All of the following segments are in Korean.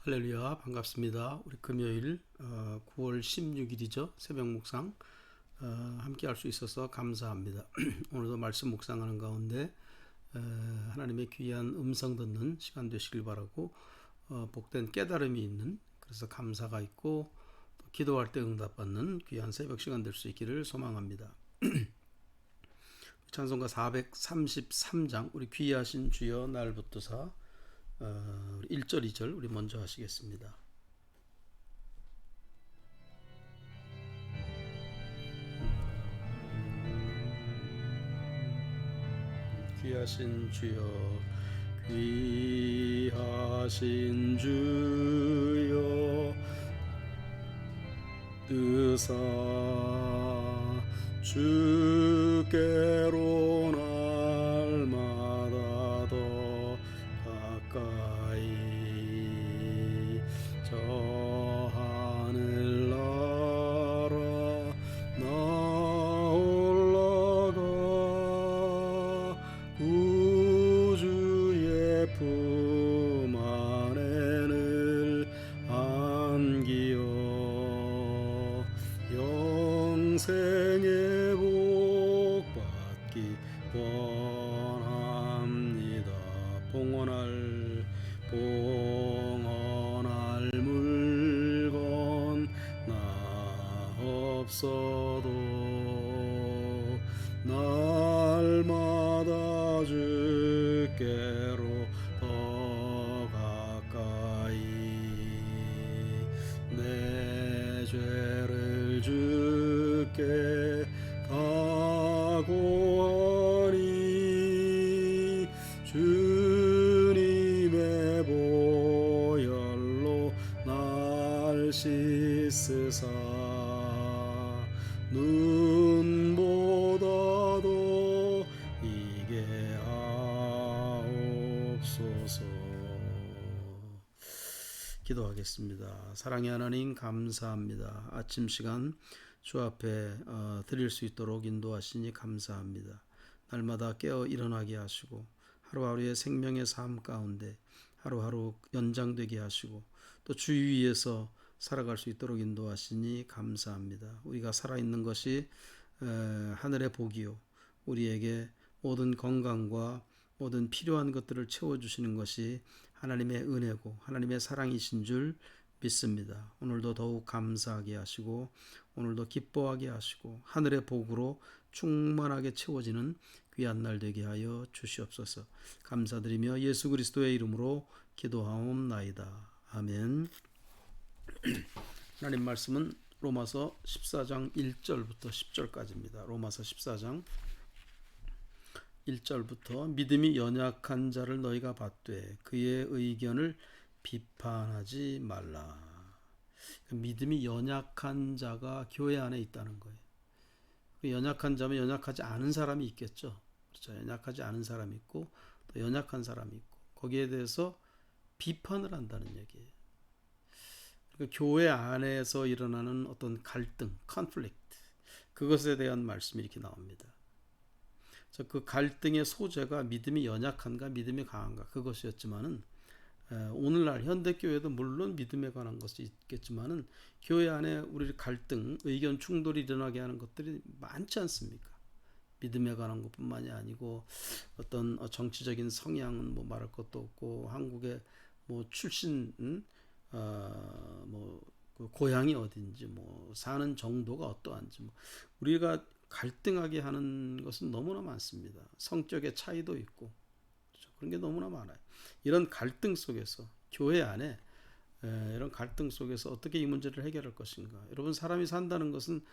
할렐루야, 반갑습니다. 우리 금요일 9월 16일이죠. 새벽 묵상 함께 할 수 있어서 감사합니다. 오늘도 말씀 묵상하는 가운데 하나님의 귀한 음성 듣는 시간 되시길 바라고, 복된 깨달음이 있는, 그래서 감사가 있고 또 기도할 때 응답받는 귀한 새벽 시간 될 수 있기를 소망합니다. 찬송가 433장 우리 귀하신 주여 날 붙드사 1절 2절 우리 먼저 하시겠습니다. 귀하신 주여, 귀하신 주여, 뜨사 주께로 날마다 더 가까이, 저 하늘 나라 나 올라가 구주의 품 안에 늘 안기어 영생의 복 받기 원합니다. 봉헌할 물건 나 없어도 날마다 주께로 더 가까이, 내 죄를 주께 각오하니 주님의 보혈로 날 씻으사 눈보다도 이게 하옵소서. 기도하겠습니다. 사랑의 하나님, 감사합니다. 아침 시간 주 앞에 드릴 수 있도록 인도하시니 감사합니다. 날마다 깨어 일어나게 하시고 하루하루의 생명의 삶 가운데 하루하루 연장되게 하시고 또 주 위에서 살아갈 수 있도록 인도하시니 감사합니다. 우리가 살아있는 것이 하늘의 복이요, 우리에게 모든 건강과 모든 필요한 것들을 채워주시는 것이 하나님의 은혜고 하나님의 사랑이신 줄 믿습니다. 오늘도 더욱 감사하게 하시고 오늘도 기뻐하게 하시고 하늘의 복으로 충만하게 채워지는 귀한 날 되게 하여 주시옵소서. 감사드리며 예수 그리스도의 이름으로 기도하옵나이다. 아멘. 하나님 말씀은 로마서 14장 1절부터 10절까지입니다. 로마서 14장 1절부터 믿음이 연약한 자를 너희가 받되 그의 의견을 비판하지 말라. 믿음이 연약한 자가 교회 안에 있다는 거예요. 연약한 자면 연약하지 않은 사람이 있겠죠. 그렇죠. 연약하지 않은 사람이 있고 또 연약한 사람이 있고 거기에 대해서 비판을 한다는 얘기예요. 그러니까 교회 안에서 일어나는 어떤 갈등, conflict, 그것에 대한 말씀이 이렇게 나옵니다. 그 갈등의 소재가 믿음이 연약한가 믿음이 강한가 그것이었지만은, 오늘날 현대교회도 물론 믿음에 관한 것이 있겠지만은 교회 안에 우리 갈등, 의견 충돌이 일어나게 하는 것들이 많지 않습니까? 믿음에 관한 것뿐만이 아니고 어떤 정치적인 성향은 뭐 말할 것도 없고 한국의 뭐 출신, 그 고향이 어딘지, 뭐 사는 정도가 어떠한지, 뭐 우리가 갈등하게 하는 것은 너무나 많습니다. 성격의 차이도 있고, 그렇죠? 그런 게 너무나 많아요. 이런 갈등 속에서 교회 안에 이런 갈등 속에서 어떻게 이 문제를 해결할 것인가. 여러분, 사람이 산다는 것은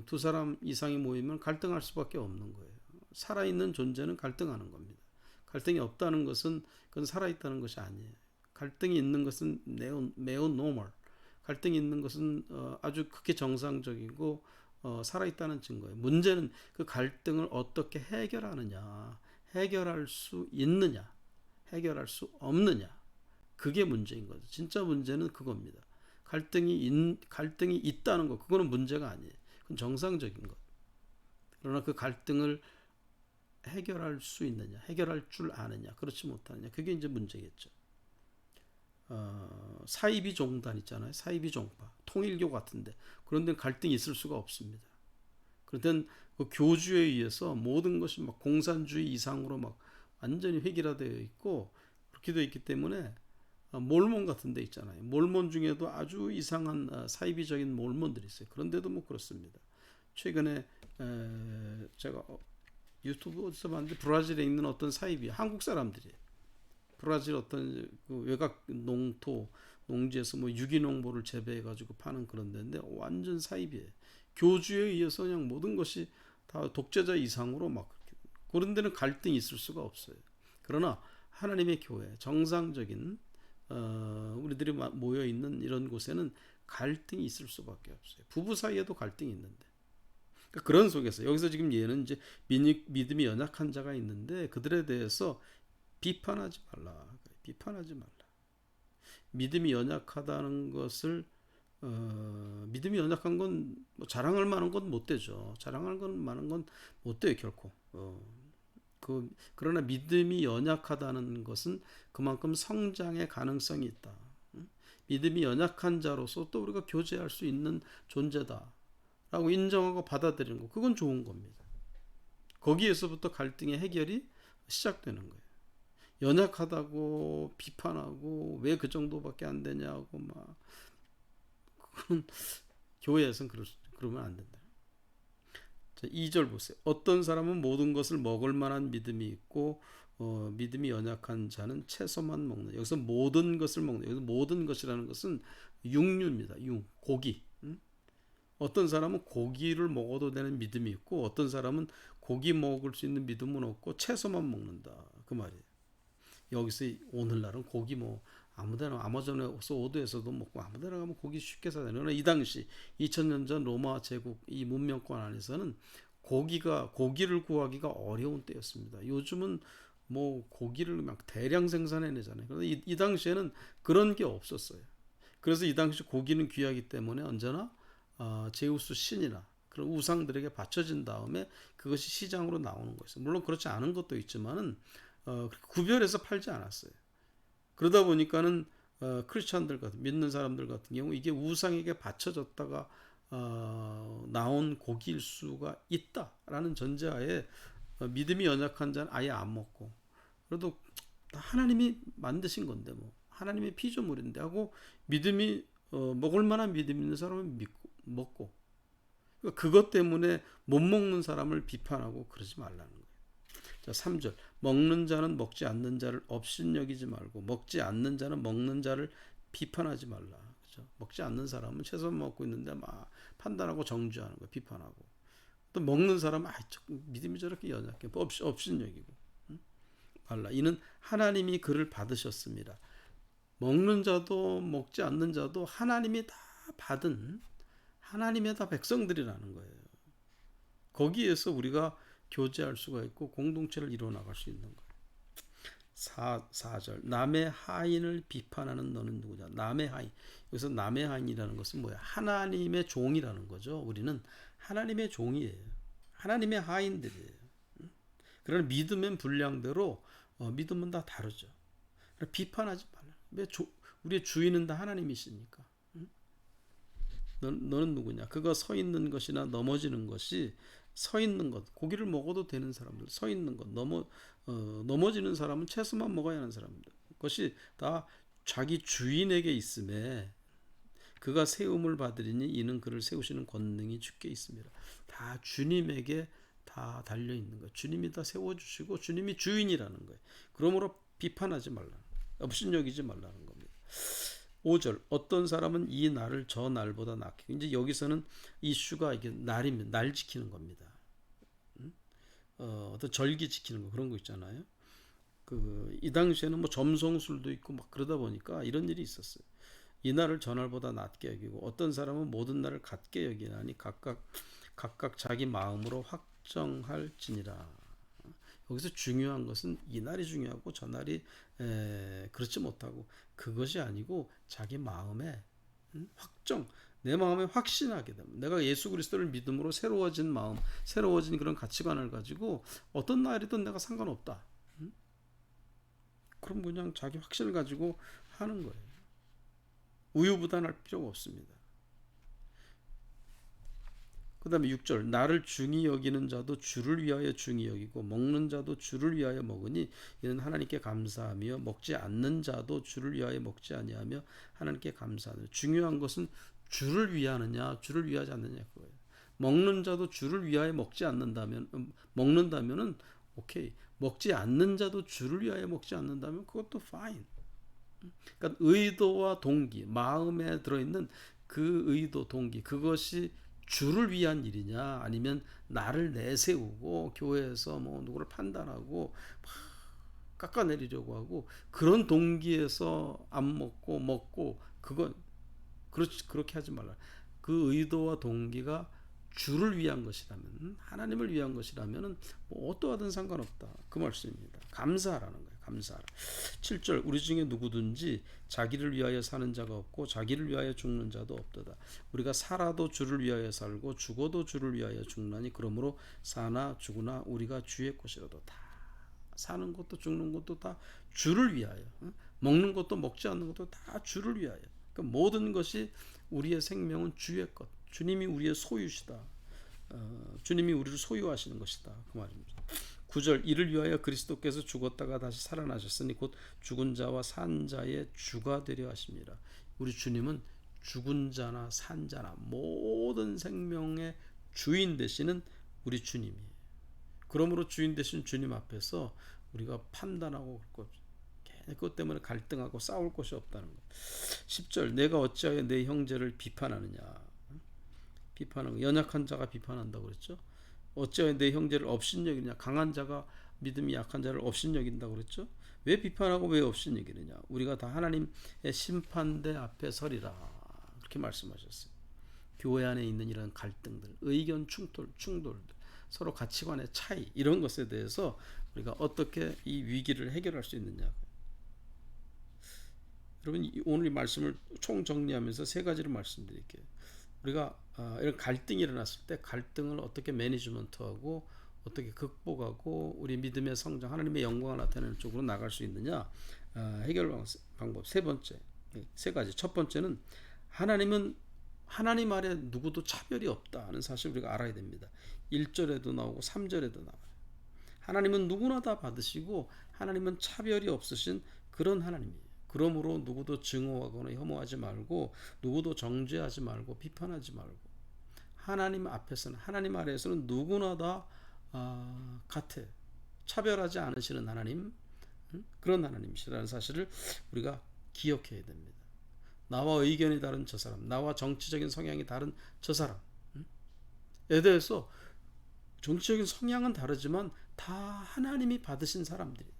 두 사람 이상이 모이면 갈등할 수밖에 없는 거예요. 살아있는 존재는 갈등하는 겁니다. 갈등이 없다는 것은 그건 살아있다는 것이 아니에요. 갈등이 있는 것은 매우 normal. 갈등이 있는 것은 아주 크게 정상적이고 살아있다는 증거예요. 문제는 그 갈등을 어떻게 해결하느냐, 해결할 수 있느냐, 해결할 수 없느냐, 그게 문제인 거죠. 진짜 문제는 그겁니다. 갈등이 있다는 것, 그거는 문제가 아니에요. 그건 정상적인 것. 그러나 그 갈등을 해결할 수 있느냐, 해결할 줄 아느냐, 그렇지 못하느냐, 그게 이제 문제겠죠. 사이비 종단 있잖아요. 사이비 종파, 통일교 같은데 그런 데는 갈등이 있을 수가 없습니다. 그런 그 교주에 의해서 모든 것이 막 공산주의 이상으로 막 완전히 획일화되어 있고 그렇게 되어 있기 때문에 몰몬 같은 데 있잖아요. 몰몬 중에도 아주 이상한 사이비적인 몰몬들이 있어요. 그런데도 뭐 그렇습니다. 최근에 제가 유튜브 어디서 봤는데 브라질에 있는 어떤 사이비 한국 사람들이 브라질 어떤 그 외곽 농지에서 뭐 유기농보를 재배해 가지고 파는 그런 데인데 완전 사이비예요. 교주에 의해서 그냥 모든 것이 다 독재자 이상으로 막 그런 데는 갈등이 있을 수가 없어요. 그러나 하나님의 교회 정상적인 우리들이 모여 있는 이런 곳에는 갈등이 있을 수밖에 없어요. 부부 사이에도 갈등이 있는데 그러니까 그런 속에서 여기서 지금 얘는 이제 믿음이 연약한 자가 있는데 그들에 대해서 비판하지 말라. 비판하지 말라. 믿음이 연약하다는 것을 믿음이 연약한 건뭐 자랑할 만한 건 못 되죠. 자랑할 만한 건 못 돼요 결코. 그러나 믿음이 연약하다는 것은 그만큼 성장의 가능성이 있다. 믿음이 연약한 자로서 또 우리가 교제할 수 있는 존재다라고 인정하고 받아들이는 거 그건 좋은 겁니다. 거기에서부터 갈등의 해결이 시작되는 거예요. 연약하다고 비판하고 왜 그 정도밖에 안 되냐고 막 그건 교회에서는 그러면 안 된다. 자, 2절 보세요. 어떤 사람은 모든 것을 먹을 만한 믿음이 있고 믿음이 연약한 자는 채소만 먹는. 여기서 모든 것을 먹는. 여기서 모든 것이라는 것은 육류입니다. 고기. 어떤 사람은 고기를 먹어도 되는 믿음이 있고 어떤 사람은 고기 먹을 수 있는 믿음은 없고 채소만 먹는다. 그 말이에요. 여기서 오늘날은 고기 뭐 아무데나 아마존에서 오드에서도 먹고 아무데나 가면 고기 쉽게 사잖아요. 그러나 이 당시 2000년 전 로마 제국 이 문명권 안에서는 고기를 구하기가 어려운 때였습니다. 요즘은 뭐 고기를 막 대량 생산해내잖아요. 그런데 이 당시에는 그런 게 없었어요. 그래서 이 당시 고기는 귀하기 때문에 언제나 제우스 신이나 그런 우상들에게 바쳐진 다음에 그것이 시장으로 나오는 거였어요. 물론 그렇지 않은 것도 있지만은 구별해서 팔지 않았어요. 그러다 보니까는 크리스천들 같은 믿는 사람들 같은 경우 이게 우상에게 바쳐졌다가 나온 고기일 수가 있다라는 전제하에 믿음이 연약한 자는 아예 안 먹고 그래도 하나님이 만드신 건데 뭐 하나님의 피조물인데 하고 믿음이 먹을 만한 믿음 있는 사람은 먹고 그러니까 그것 때문에 못 먹는 사람을 비판하고 그러지 말라는 거예요. 자, 3절. 먹는 자는 먹지 않는 자를 업신여기지 말고 먹지 않는 자는 먹는 자를 비판하지 말라. 그렇죠? 먹지 않는 사람은 채소만 먹고 있는데 막 판단하고 정죄하는 거, 비판하고. 또 먹는 사람은 믿음이 저렇게 연약해. 업신여기고. 말라. 이는 하나님이 그를 받으셨습니다. 먹는 자도 먹지 않는 자도 하나님이 다 받은 하나님의 다 백성들이라는 거예요. 거기에서 우리가 교제할 수가 있고 공동체를 이루어 나갈 수 있는 거예요. 4절 남의 하인을 비판하는 너는 누구냐. 남의 하인. 여기서 남의 하인이라는 것은 뭐야? 하나님의 종이라는 거죠. 우리는 하나님의 종이에요. 하나님의 하인들이에요. 그러나 믿음의 분량대로 믿음은 다 다르죠. 비판하지 말라. 왜 우리의 주인은 다 하나님이시니까. 너는 누구냐? 그가 서 있는 것이나 넘어지는 것이 서 있는 것, 고기를 먹어도 되는 사람들, 서 있는 것, 넘어지는 사람은 채소만 먹어야 하는 사람들. 그것이 다 자기 주인에게 있음에 그가 세움을 받으리니 이는 그를 세우시는 권능이 주께 있습니다. 다 주님에게 다 달려 있는 거예요. 주님이 다 세워주시고 주님이 주인이라는 거예요. 그러므로 비판하지 말라는 거예요. 업신여기지 말라는 겁니다. 5절 어떤 사람은 이 날을 저 날보다 낫게 이제 여기서는 이슈가 이게 날이면 날 지키는 겁니다. 어떤 절기 지키는 거 그런 거 있잖아요. 이 당시에는 뭐 점성술도 있고 막 그러다 보니까 이런 일이 있었어요. 이 날을 저 날보다 낫게 여기고 어떤 사람은 모든 날을 같게 여기나니 각각 자기 마음으로 확정할지니라. 여기서 중요한 것은 이 날이 중요하고 저 날이 그렇지 못하고 그것이 아니고 자기 마음에 확정 내 마음에 확신하게 되면 내가 예수 그리스도를 믿음으로 새로워진 마음 새로워진 그런 가치관을 가지고 어떤 날이든 내가 상관없다. 그럼 그냥 자기 확신을 가지고 하는 거예요. 우유부단할 필요가 없습니다. 그 다음에 6절 나를 중히 여기는 자도 주를 위하여 중히 여기고 먹는 자도 주를 위하여 먹으니 이는 하나님께 감사하며 먹지 않는 자도 주를 위하여 먹지 아니하며 하나님께 감사하느라. 중요한 것은 주를 위하느냐 주를 위하지 않느냐 그거예요. 먹는 자도 주를 위하여 먹지 않는다면 먹는다면은 오케이. 먹지 않는 자도 주를 위하여 먹지 않는다면 그것도 fine. 그러니까 의도와 동기, 마음에 들어있는 그 의도, 동기, 그것이 주를 위한 일이냐, 아니면 나를 내세우고 교회에서 뭐 누구를 판단하고 막 깎아내리려고 하고 그런 동기에서 안 먹고 그건 그렇게 하지 말라. 그 의도와 동기가 주를 위한 것이라면, 하나님을 위한 것이라면 뭐 어떠하든 상관없다. 그 말씀입니다. 감사하라는 거예요. 감사하라. 7절 우리 중에 누구든지 자기를 위하여 사는 자가 없고 자기를 위하여 죽는 자도 없도다. 우리가 살아도 주를 위하여 살고 죽어도 주를 위하여 죽나니 그러므로 사나 죽으나 우리가 주의 것이라도 다 사는 것도 죽는 것도 다 주를 위하여, 먹는 것도 먹지 않는 것도 다 주를 위하여. 그러니까 모든 것이 우리의 생명은 주의 것. 주님이 우리의 소유시다. 주님이 우리를 소유하시는 것이다. 그 말입니다. 9절 이를 위하여 그리스도께서 죽었다가 다시 살아나셨으니 곧 죽은 자와 산 자의 주가 되려 하십니다. 우리 주님은 죽은 자나 산 자나 모든 생명의 주인 되시는 우리 주님이에요. 그러므로 주인 되신 주님 앞에서 우리가 판단하고 그것 때문에 갈등하고 싸울 것이 없다는 것. 10절 내가 어찌하여 내 형제를 비판하느냐. 비판하는 연약한 자가 비판한다고 그랬죠. 어찌하여 내 형제를 업신여기느냐. 강한 자가 믿음이 약한 자를 업신여긴다고 그랬죠. 왜 비판하고 왜 업신여기느냐. 우리가 다 하나님의 심판대 앞에 서리라. 그렇게 말씀하셨어요. 교회 안에 있는 이런 갈등들, 의견 충돌들, 서로 가치관의 차이 이런 것에 대해서 우리가 어떻게 이 위기를 해결할 수 있느냐. 여러분 오늘 이 말씀을 총 정리하면서 세 가지를 말씀드릴게요. 우리가 이런 갈등이 일어났을 때 갈등을 어떻게 매니지먼트하고 어떻게 극복하고 우리 믿음의 성장, 하나님의 영광을 나타내는 쪽으로 나갈 수 있느냐. 해결 방법 세 번째, 세 가지. 첫 번째는 하나님은 하나님 아래 누구도 차별이 없다는 사실 우리가 알아야 됩니다. 1절에도 나오고 3절에도 나와요. 하나님은 누구나 다 받으시고 하나님은 차별이 없으신 그런 하나님이에요. 그러므로 누구도 증오하거나 혐오하지 말고 누구도 정죄하지 말고 비판하지 말고 하나님 앞에서는, 하나님 아래에서는 누구나 다 같아. 차별하지 않으시는 하나님, 그런 하나님이시라는 사실을 우리가 기억해야 됩니다. 나와 의견이 다른 저 사람, 나와 정치적인 성향이 다른 저 사람에 대해서 정치적인 성향은 다르지만 다 하나님이 받으신 사람들이에요.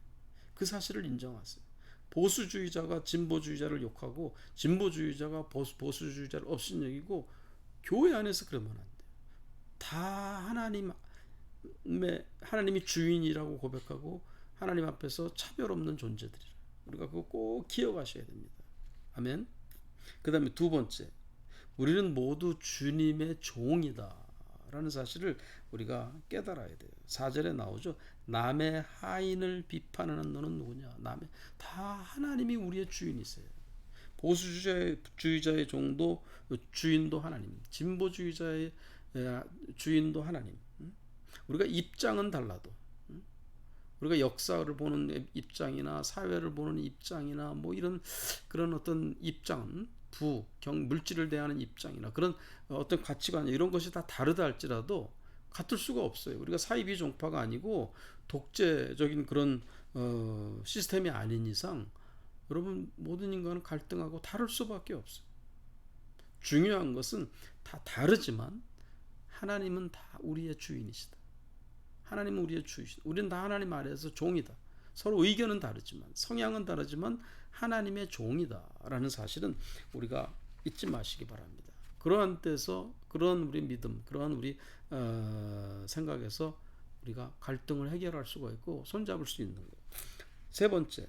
그 사실을 인정하세요. 보수주의자가 진보주의자를 욕하고 진보주의자가 보수주의자를 업신여기고 교회 안에서 그러면 안 돼요. 다 하나님이 주인이라고 고백하고 하나님 앞에서 차별 없는 존재들이라. 우리가 그거 꼭 기억하셔야 됩니다. 아멘. 그 다음에 두 번째, 우리는 모두 주님의 종이다 라는 사실을 우리가 깨달아야 돼요. 4절에 나오죠. 남의 하인을 비판하는 너는 누구냐. 다 하나님이 우리의 주인이세요. 보수주의자의 종도 주인도 하나님, 진보주의자의 주인도 하나님. 우리가 입장은 달라도, 우리가 역사를 보는 입장이나 사회를 보는 입장이나 뭐 이런 그런 어떤 입장은 물질을 대하는 입장이나 그런 어떤 가치관 이런 것이 다 다르다 할지라도 같을 수가 없어요. 우리가 사이비 종파가 아니고 독재적인 그런 시스템이 아닌 이상 여러분 모든 인간은 갈등하고 다를 수밖에 없어요. 중요한 것은 다 다르지만 하나님은 다 우리의 주인이시다. 하나님은 우리의 주이시다. 우리는 다 하나님 아래에서 종이다. 서로 의견은 다르지만 성향은 다르지만 하나님의 종이다라는 사실은 우리가 잊지 마시기 바랍니다. 그러한 때서 그런 우리 믿음, 그러한 우리 생각에서 우리가 갈등을 해결할 수가 있고 손잡을 수 있는 거예요. 세 번째,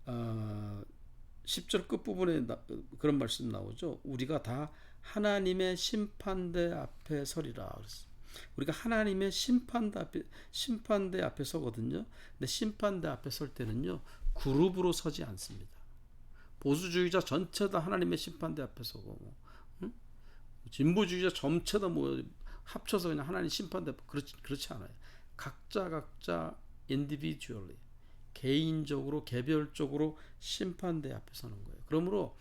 10절 끝부분에 그런 말씀 나오죠. 우리가 다 하나님의 심판대 앞에 서리라 그랬어요. 우리가 하나님의 심판대 앞에 서거든요. 근데 심판대 앞에 설 때는요, 그룹으로 서지 않습니다. 보수주의자 전체 다 하나님의 심판대 앞에 서고 응? 진보주의자 전체 다 뭐 합쳐서 그냥 하나님 심판대 앞에 그렇지 않아요. 각자 individually 개인적으로 개별적으로 심판대 앞에 서는 거예요. 그러므로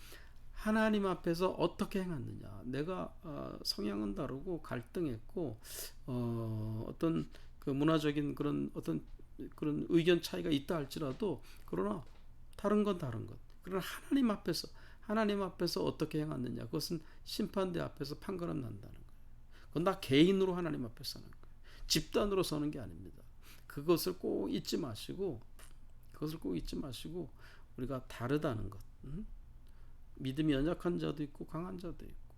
하나님 앞에서 어떻게 행했느냐. 내가 성향은 다르고 갈등했고 어떤 그 문화적인 그런 어떤 그런 의견 차이가 있다 할지라도 그러나 다른 건 다른 것. 그러나 하나님 앞에서 어떻게 행했느냐. 그것은 심판대 앞에서 판가름 난다는 거예요. 그건 나 개인으로 하나님 앞에 서는 거예요. 집단으로 서는 게 아닙니다. 그것을 꼭 잊지 마시고 우리가 다르다는 것. 믿음이 연약한 자도 있고 강한 자도 있고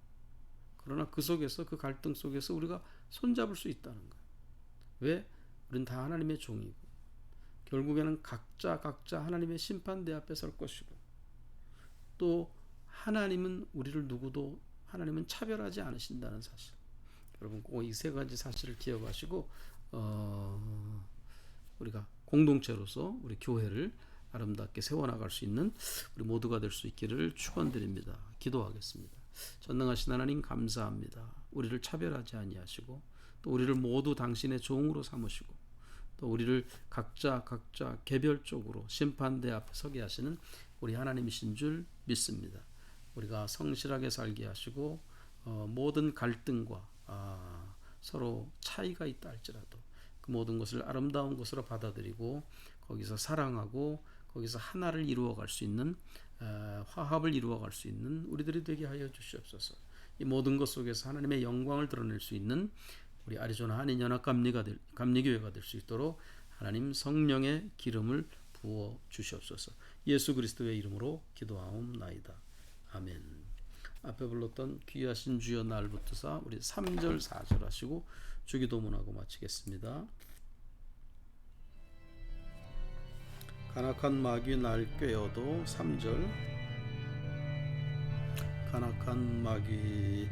그러나 그 속에서 그 갈등 속에서 우리가 손잡을 수 있다는 거예요. 왜? 우리는 다 하나님의 종이고 결국에는 각자 하나님의 심판대 앞에 설 것이고 또 하나님은 우리를 누구도 하나님은 차별하지 않으신다는 사실. 여러분 꼭 이 세 가지 사실을 기억하시고 우리가 공동체로서 우리 교회를 아름답게 세워나갈 수 있는 우리 모두가 될 수 있기를 축원드립니다. 기도하겠습니다. 전능하신 하나님 감사합니다. 우리를 차별하지 아니하시고 또 우리를 모두 당신의 종으로 삼으시고 또 우리를 각자 개별적으로 심판대 앞에 서게 하시는 우리 하나님이신 줄 믿습니다. 우리가 성실하게 살게 하시고 모든 갈등과 서로 차이가 있다 할지라도 그 모든 것을 아름다운 것으로 받아들이고 거기서 사랑하고 거기서 하나를 이루어갈 수 있는 화합을 이루어갈 수 있는 우리들이 되게 하여 주시옵소서. 이 모든 것 속에서 하나님의 영광을 드러낼 수 있는 우리 아리조나 한인연합감리교회가 될 수 있도록 하나님 성령의 기름을 부어 주시옵소서. 예수 그리스도의 이름으로 기도하옵나이다. 아멘. 앞에 불렀던 귀하신 주여 날부터사 우리 3절 4절 하시고 주기도문하고 마치겠습니다. 간악한 마귀 날 꿰어도 3절 간악한 마귀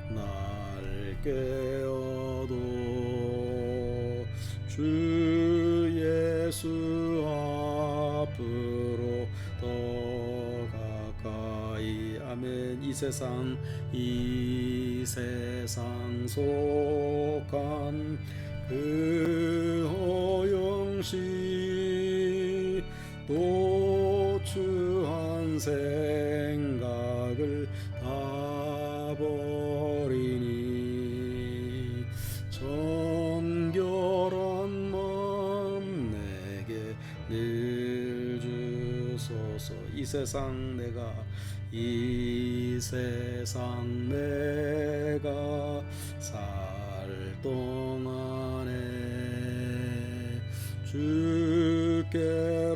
날 꿰어도 주 예수 앞으로 더 가까이 아멘. 이 세상 속한 그 허영시 노추한 생각을 다 버리니 정결한 마음 내게 늘 주소서. 이 세상 내가 살 동안에 주께로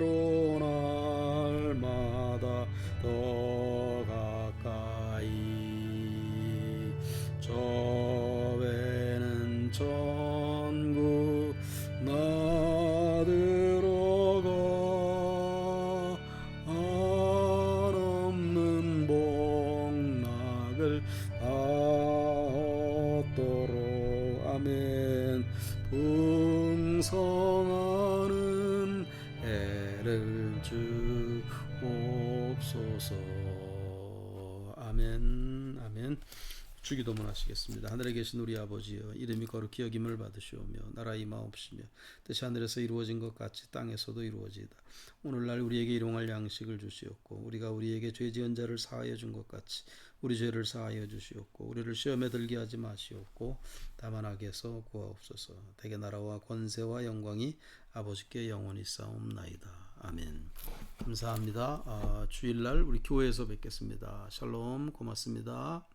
날마다 더 가까이 저 외는 천국 나 들어가 한없는 복락을 다 얻도록 아멘. 풍성하는 애를 주옵소서. 아멘. 아멘. 주기도문 하시겠습니다. 하늘에 계신 우리 아버지여, 이름이 거룩히 여김을 받으시오며 나라 임하옵시며 뜻이 하늘에서 이루어진 것 같이 땅에서도 이루어지이다. 오늘날 우리에게 일용할 양식을 주시옵고 우리가 우리에게 죄 지은 자를 사하여 준 것 같이 우리 죄를 사하여 주시옵고 우리를 시험에 들게 하지 마시옵고 다만 악에서 구하옵소서. 대개 나라와 권세와 영광이 아버지께 영원히 싸움나이다. 아멘. 감사합니다. 주일날 우리 교회에서 뵙겠습니다. 샬롬. 고맙습니다.